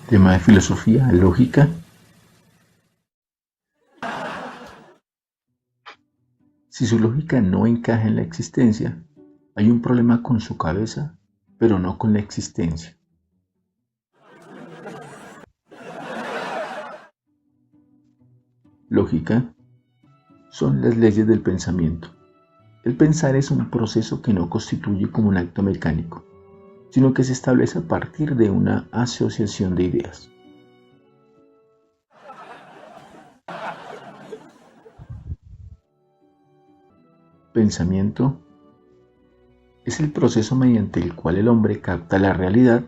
Tema de filosofía, lógica. Si su lógica no encaja en la existencia, hay un problema con su cabeza, pero no con la existencia. Lógica son las leyes del pensamiento. El pensar es un proceso que no constituye como un acto mecánico, sino que se establece a partir de una asociación de ideas. Pensamiento es el proceso mediante el cual el hombre capta la realidad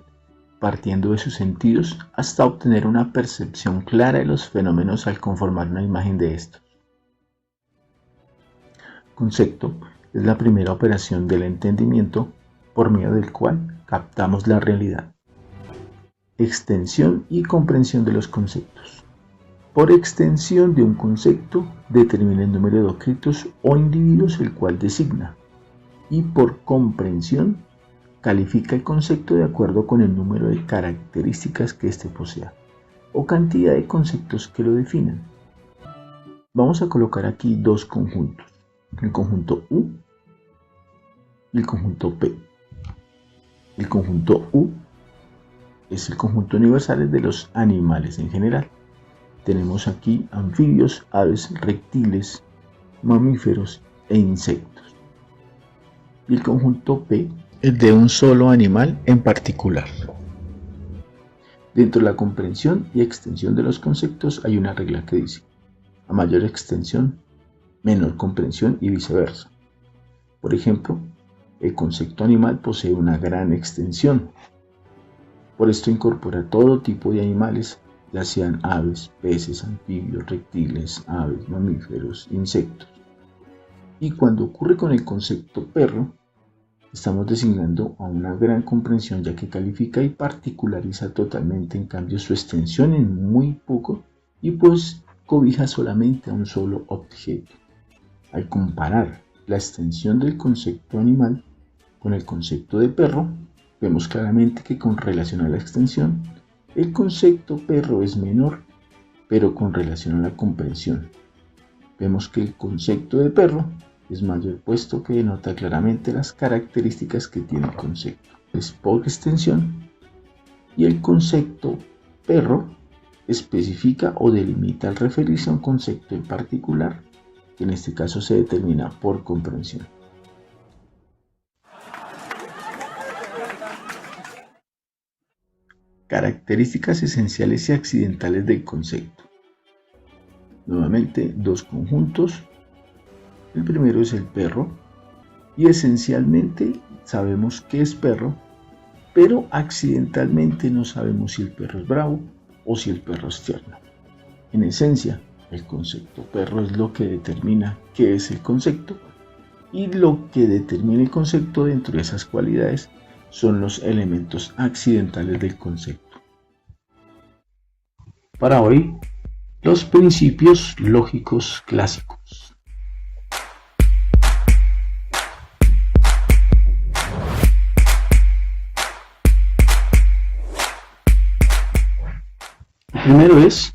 partiendo de sus sentidos hasta obtener una percepción clara de los fenómenos al conformar una imagen de estos. Concepto es la primera operación del entendimiento por medio del cual captamos la realidad. Extensión y comprensión de los conceptos. Por extensión de un concepto determina el número de objetos o individuos el cual designa, y por comprensión califica el concepto de acuerdo con el número de características que éste posea, o cantidad de conceptos que lo definan. Vamos a colocar aquí dos conjuntos, el conjunto U y el conjunto P. El conjunto U es el conjunto universal de los animales en general. Tenemos aquí anfibios, aves, reptiles, mamíferos e insectos. Y el conjunto P es de un solo animal en particular. Dentro de la comprensión y extensión de los conceptos hay una regla que dice: a mayor extensión, menor comprensión y viceversa. Por ejemplo, el concepto animal posee una gran extensión. Por esto incorpora todo tipo de animales, ya sean aves, peces, anfibios, reptiles, aves, mamíferos, insectos. Y cuando ocurre con el concepto perro, estamos designando a una gran comprensión, ya que califica y particulariza totalmente, en cambio su extensión en muy poco y pues cobija solamente a un solo objeto. Al comparar la extensión del concepto animal con el concepto de perro, vemos claramente que con relación a la extensión, el concepto perro es menor, pero con relación a la comprensión, vemos que el concepto de perro es mayor, puesto que denota claramente las características que tiene el concepto. Es por extensión, y el concepto perro especifica o delimita al referirse a un concepto en particular, que en este caso se determina por comprensión. Características esenciales y accidentales del concepto. Nuevamente, dos conjuntos. El primero es el perro, y esencialmente sabemos que es perro, pero accidentalmente no sabemos si el perro es bravo o si el perro es tierno. En esencia, el concepto perro es lo que determina qué es el concepto, y lo que determina el concepto dentro de esas cualidades son los elementos accidentales del concepto. Para hoy, los principios lógicos clásicos. El primero es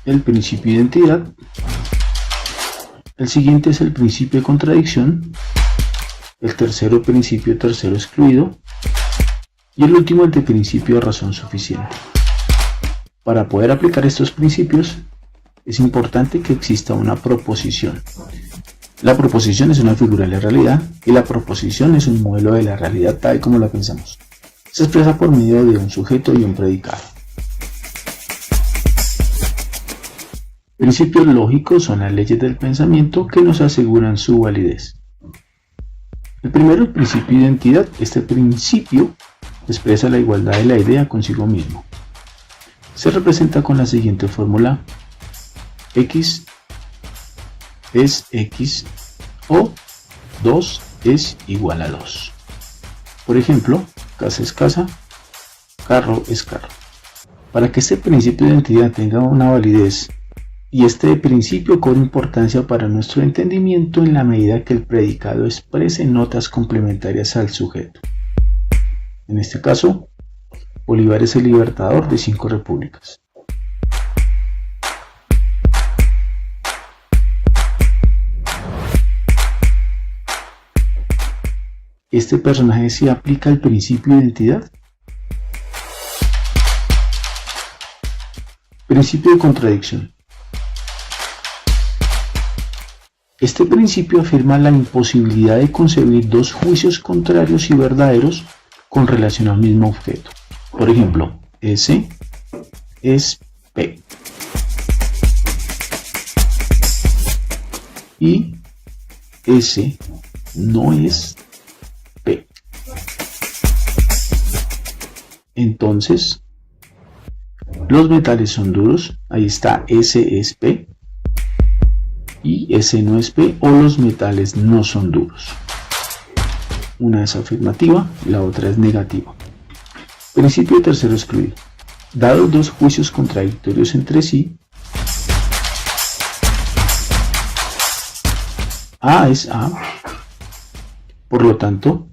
el principio de identidad. El siguiente es el principio de contradicción. El tercero, principio tercero excluido. Y el último, el de principio de razón suficiente. Para poder aplicar estos principios, es importante que exista una proposición. La proposición es una figura de la realidad, y la proposición es un modelo de la realidad tal como la pensamos. Se expresa por medio de un sujeto y un predicado. Principios lógicos son las leyes del pensamiento que nos aseguran su validez. El primero, el principio de identidad. Este principio expresa la igualdad de la idea consigo mismo. Se representa con la siguiente fórmula: X es X o 2 es igual a 2. Por ejemplo, casa es casa, carro es carro. Para que este principio de identidad tenga una validez y este principio cobre importancia para nuestro entendimiento en la medida que el predicado exprese notas complementarias al sujeto. En este caso, Bolívar es el libertador de 5 repúblicas. ¿Este personaje sí aplica el principio de identidad? Principio de contradicción. Este principio afirma la imposibilidad de concebir dos juicios contrarios y verdaderos con relación al mismo objeto. Por ejemplo, S es P y S no es P. Entonces, los metales son duros, ahí está S es P y S no es P, o los metales no son duros. Una es afirmativa y la otra es negativa. Principio tercero excluido. Dados dos juicios contradictorios entre sí, A es A, por lo tanto,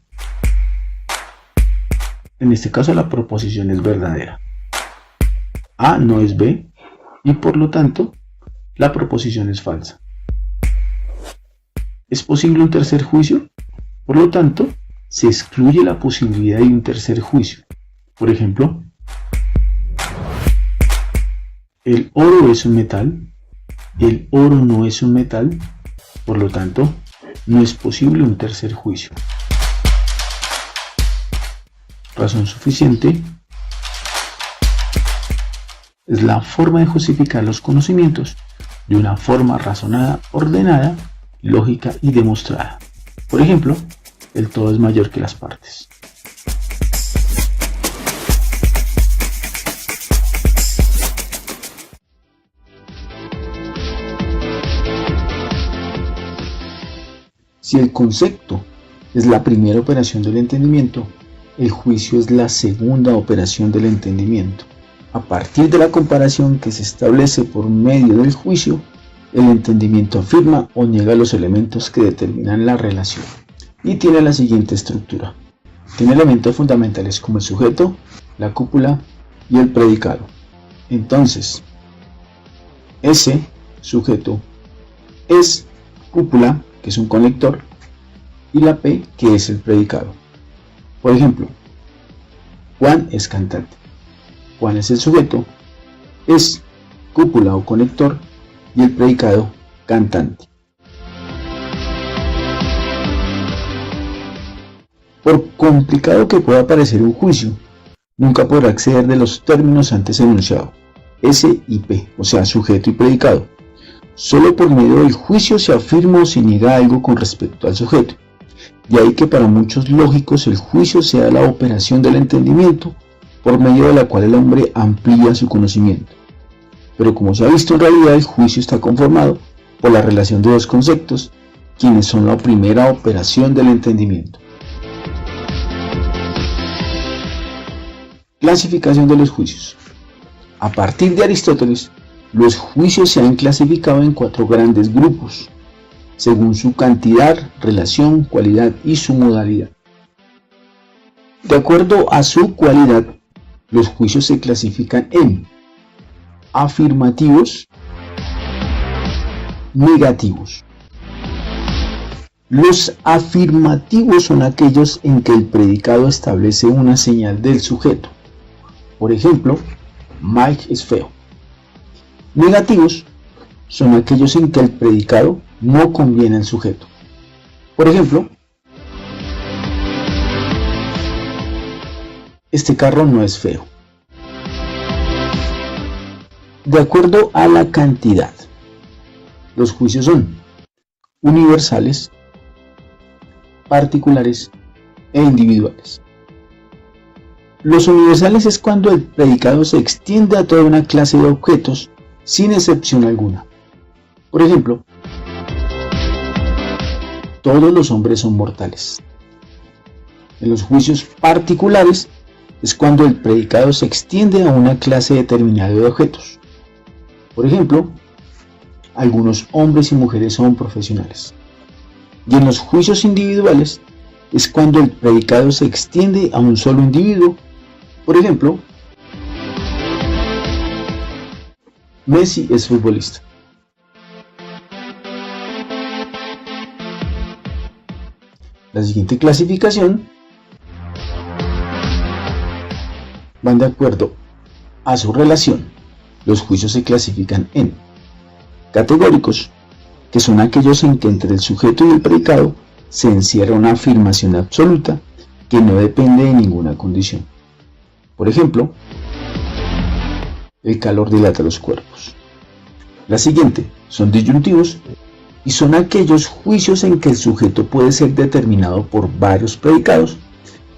en este caso la proposición es verdadera. A no es B y por lo tanto la proposición es falsa. ¿Es posible un tercer juicio? Por lo tanto, se excluye la posibilidad de un tercer juicio. Por ejemplo, el oro es un metal, el oro no es un metal, por lo tanto, no es posible un tercer juicio. Razón suficiente es la forma de justificar los conocimientos de una forma razonada, ordenada, lógica y demostrada. Por ejemplo, el todo es mayor que las partes. Si el concepto es la primera operación del entendimiento, el juicio es la segunda operación del entendimiento. A partir de la comparación que se establece por medio del juicio, el entendimiento afirma o niega los elementos que determinan la relación y tiene la siguiente estructura. Tiene elementos fundamentales como el sujeto, la cópula y el predicado. Entonces, S, sujeto, es cópula, que es un conector, y la P, que es el predicado. Por ejemplo, Juan es cantante. Juan es el sujeto, es cópula o conector, y el predicado cantante. Por complicado que pueda parecer un juicio, nunca podrá exceder de los términos antes enunciados, S y P, o sea, sujeto y predicado. Solo por medio del juicio se afirma o se niega algo con respecto al sujeto. De ahí que para muchos lógicos el juicio sea la operación del entendimiento, por medio de la cual el hombre amplía su conocimiento. Pero como se ha visto, en realidad el juicio está conformado por la relación de dos conceptos, quienes son la primera operación del entendimiento. Clasificación de los juicios. A partir de Aristóteles, los juicios se han clasificado en 4 grandes grupos, según su cantidad, relación, cualidad y su modalidad. De acuerdo a su cualidad, los juicios se clasifican en afirmativos, negativos. Los afirmativos son aquellos en que el predicado establece una señal del sujeto. Por ejemplo, Mike es feo. Negativos son aquellos en que el predicado no conviene al sujeto. Por ejemplo, este carro no es feo. De acuerdo a la cantidad, los juicios son universales, particulares e individuales. Los universales es cuando el predicado se extiende a toda una clase de objetos sin excepción alguna. Por ejemplo, todos los hombres son mortales. En los juicios particulares es cuando el predicado se extiende a una clase determinada de objetos. Por ejemplo, algunos hombres y mujeres son profesionales. Y en los juicios individuales es cuando el predicado se extiende a un solo individuo Por ejemplo, Messi es futbolista. La siguiente clasificación van de acuerdo a su relación. Los juicios se clasifican en categóricos, que son aquellos en que entre el sujeto y el predicado se encierra una afirmación absoluta que no depende de ninguna condición. Por ejemplo, el calor dilata los cuerpos. La siguiente son disyuntivos y son aquellos juicios en que el sujeto puede ser determinado por varios predicados,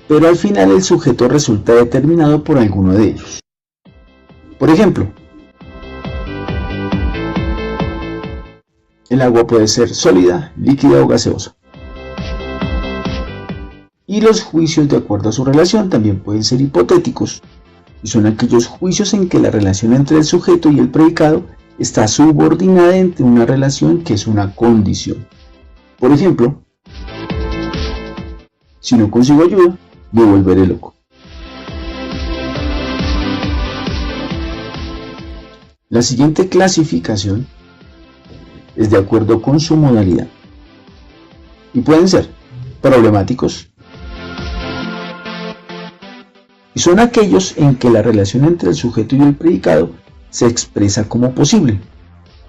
pero al final el sujeto resulta determinado por alguno de ellos. Por ejemplo, el agua puede ser sólida, líquida o gaseosa. Y los juicios de acuerdo a su relación también pueden ser hipotéticos, y son aquellos juicios en que la relación entre el sujeto y el predicado está subordinada entre una relación que es una condición. Por ejemplo, si no consigo ayuda, me volveré loco. La siguiente clasificación es de acuerdo con su modalidad y pueden ser problemáticos, y son aquellos en que la relación entre el sujeto y el predicado se expresa como posible.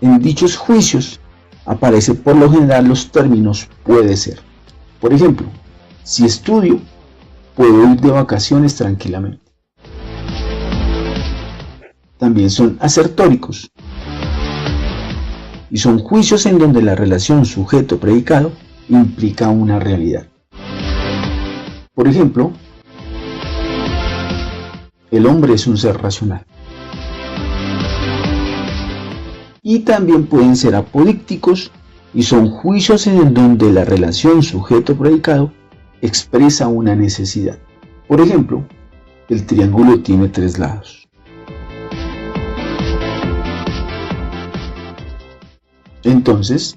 En dichos juicios aparecen por lo general los términos puede ser. Por ejemplo, si estudio, puedo ir de vacaciones tranquilamente. También son asertóricos y son juicios en donde la relación sujeto-predicado implica una realidad. Por ejemplo, el hombre es un ser racional. Y también pueden ser apodícticos y son juicios en donde la relación sujeto-predicado expresa una necesidad. Por ejemplo, el triángulo tiene 3 lados. Entonces,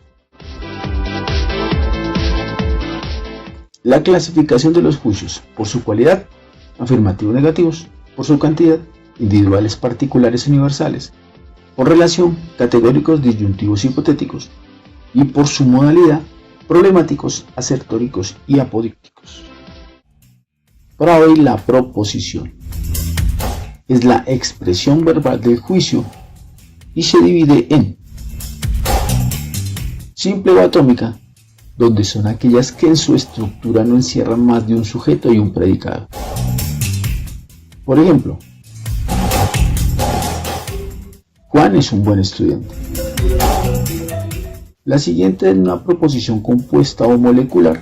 la clasificación de los juicios por su cualidad, afirmativos, negativos, por su cantidad, individuales, particulares, universales, por relación, categóricos, disyuntivos, hipotéticos, y por su modalidad, problemáticos, asertóricos y apodícticos. Para hoy, la proposición es la expresión verbal del juicio y se divide en simple o atómica, donde son aquellas que en su estructura no encierran más de un sujeto y un predicado. Por ejemplo, Juan es un buen estudiante. La siguiente es una proposición compuesta o molecular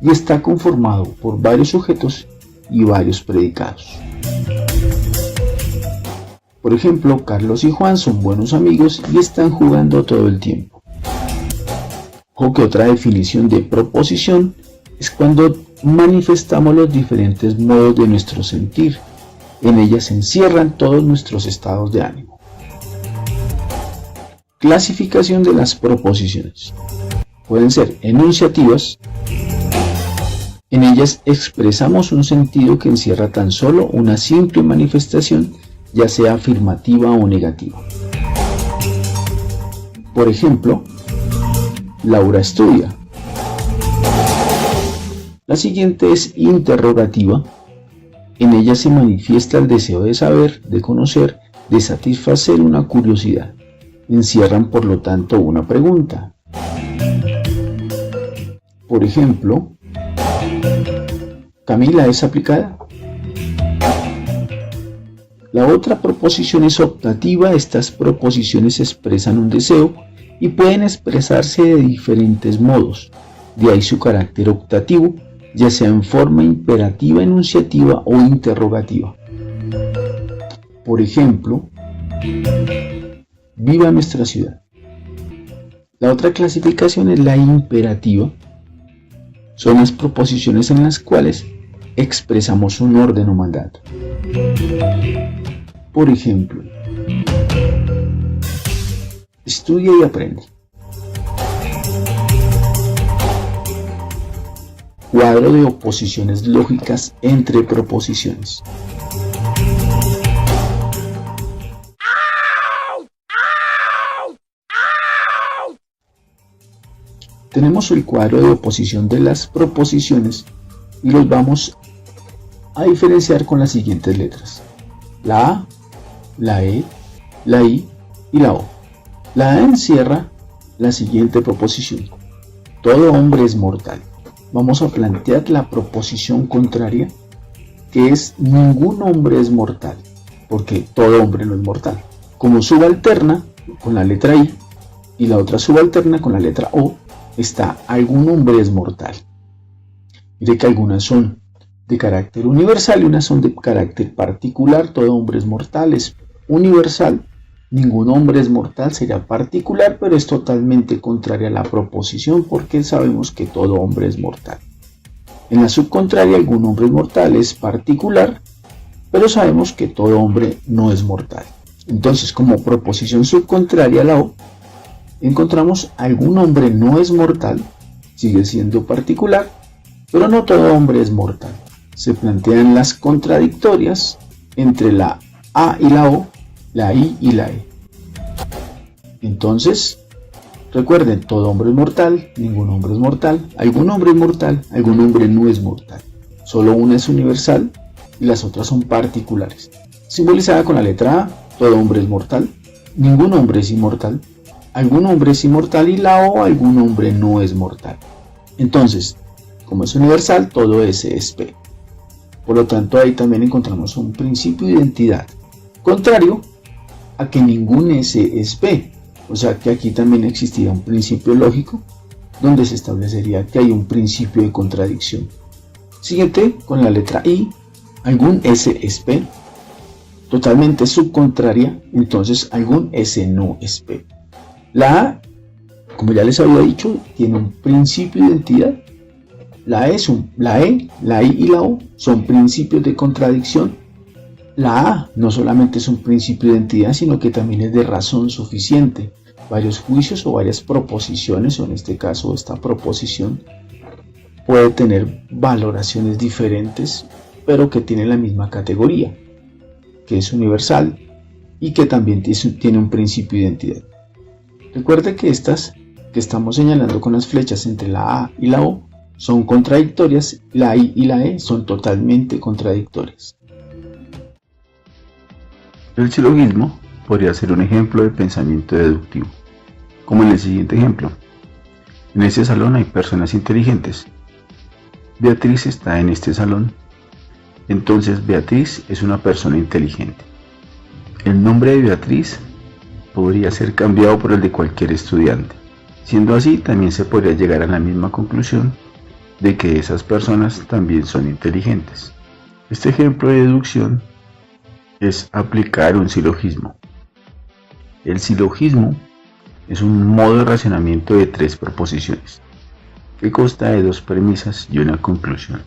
y está conformado por varios sujetos y varios predicados. Por ejemplo, Carlos y Juan son buenos amigos y están jugando todo el tiempo. O que otra definición de proposición es cuando manifestamos los diferentes modos de nuestro sentir. En ellas se encierran todos nuestros estados de ánimo. Clasificación de las proposiciones. Pueden ser enunciativas. En ellas expresamos un sentido que encierra tan solo una simple manifestación, ya sea afirmativa o negativa. Por ejemplo, Laura estudia. La siguiente es interrogativa. En ella se manifiesta el deseo de saber, de conocer, de satisfacer una curiosidad. Encierran por lo tanto una pregunta. Por ejemplo, ¿Camila es aplicada? La otra proposición es optativa. Estas proposiciones expresan un deseo y pueden expresarse de diferentes modos, de ahí su carácter optativo, ya sea en forma imperativa, enunciativa o interrogativa. Por ejemplo, viva nuestra ciudad. La otra clasificación es la imperativa. Son las proposiciones en las cuales expresamos un orden o mandato. Por ejemplo, estudia y aprende. Cuadro de oposiciones lógicas entre proposiciones. Tenemos el cuadro de oposición de las proposiciones y los vamos a diferenciar con las siguientes letras: la A, la E, la I y la O. La A encierra la siguiente proposición: todo hombre es mortal. Vamos a plantear la proposición contraria, que es ningún hombre es mortal, porque todo hombre no es mortal. Como subalterna con la letra I y la otra subalterna con la letra O, está algún hombre es mortal. Mire que algunas son de carácter universal y unas son de carácter particular. Todo hombre es mortal es universal, ningún hombre es mortal sería particular, pero es totalmente contraria a la proposición porque sabemos que todo hombre es mortal. En la subcontraria, algún hombre es mortal es particular, pero sabemos que todo hombre no es mortal. Entonces, como proposición subcontraria a la O, encontramos algún hombre no es mortal, sigue siendo particular, pero no todo hombre es mortal. Se plantean las contradictorias entre la A y la O, la I y la E. Entonces, recuerden, todo hombre es mortal, ningún hombre es mortal, algún hombre es mortal, algún hombre no es mortal. Solo una es universal y las otras son particulares. Simbolizada con la letra A, todo hombre es mortal, ningún hombre es inmortal, algún hombre es inmortal y la O, algún hombre no es mortal. Entonces, como es universal, todo S es P. Por lo tanto, ahí también encontramos un principio de identidad, contrario a que ningún S es P. O sea que aquí también existiría un principio lógico donde se establecería que hay un principio de contradicción. Siguiente, con la letra I, algún S es P, totalmente subcontraria, entonces algún S no es P. La A, como ya les había dicho, tiene un principio de identidad. La E, la I y la O son principios de contradicción. La A no solamente es un principio de identidad, sino que también es de razón suficiente. Varios juicios o varias proposiciones, o en este caso esta proposición, puede tener valoraciones diferentes, pero que tienen la misma categoría, que es universal y que también tiene un principio de identidad. Recuerde que estas que estamos señalando con las flechas entre la A y la O son contradictorias, la I y la E son totalmente contradictorias. El silogismo podría ser un ejemplo de pensamiento deductivo, como en el siguiente ejemplo. En este salón hay personas inteligentes. Beatriz está en este salón. Entonces Beatriz es una persona inteligente. El nombre de Beatriz podría ser cambiado por el de cualquier estudiante. Siendo así, también se podría llegar a la misma conclusión de que esas personas también son inteligentes. Este ejemplo de deducción es aplicar un silogismo. El silogismo es un modo de razonamiento de tres proposiciones, que consta de dos premisas y una conclusión.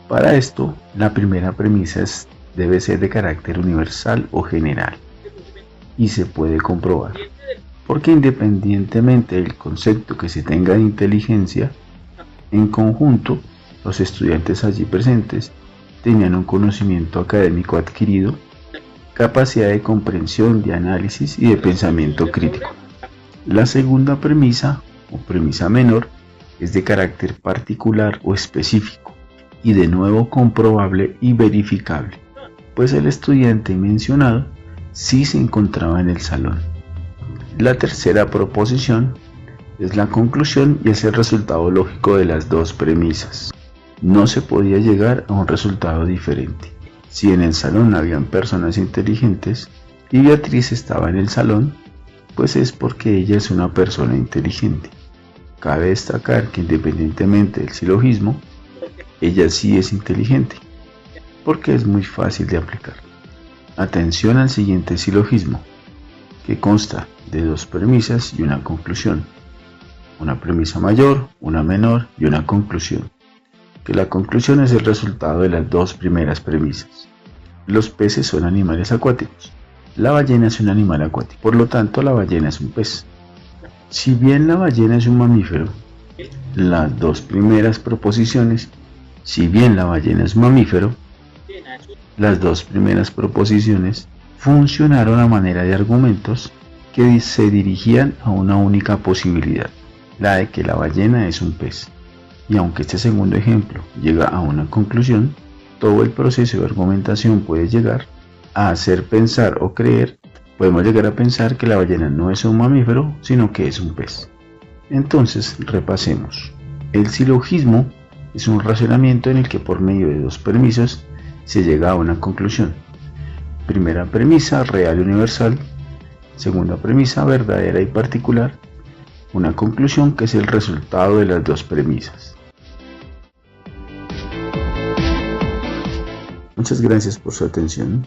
Para esto, la primera premisa debe ser de carácter universal o general, y se puede comprobar, porque independientemente del concepto que se tenga de inteligencia, en conjunto, los estudiantes allí presentes tenían un conocimiento académico adquirido, capacidad de comprensión, de análisis y de pensamiento crítico. La segunda premisa, o premisa menor, es de carácter particular o específico, y de nuevo comprobable y verificable, pues el estudiante mencionado sí se encontraba en el salón. La tercera proposición es la conclusión y es el resultado lógico de las dos premisas. No se podía llegar a un resultado diferente. Si en el salón habían personas inteligentes y Beatriz estaba en el salón, pues es porque ella es una persona inteligente. Cabe destacar que independientemente del silogismo, ella sí es inteligente, porque es muy fácil de aplicar. Atención al siguiente silogismo, que consta de dos premisas y una conclusión. Una premisa mayor, una menor y una conclusión, que la conclusión es el resultado de las dos primeras premisas. Los peces son animales acuáticos. La ballena es un animal acuático, por lo tanto la ballena es un pez. Si bien la ballena es un mamífero, las dos primeras proposiciones, si bien la ballena es un mamífero, las dos primeras proposiciones funcionaron a manera de argumentos que se dirigían a una única posibilidad. la de que la ballena es un pez. Y aunque este segundo ejemplo llega a una conclusión, todo el proceso de argumentación puede llegar a hacer pensar o creer, podemos llegar a pensar que la ballena no es un mamífero, sino que es un pez. Entonces, repasemos. El silogismo es un razonamiento en el que por medio de dos premisas se llega a una conclusión. Primera premisa, real y universal. Segunda premisa, verdadera y particular. Una conclusión que es el resultado de las dos premisas. Muchas gracias por su atención.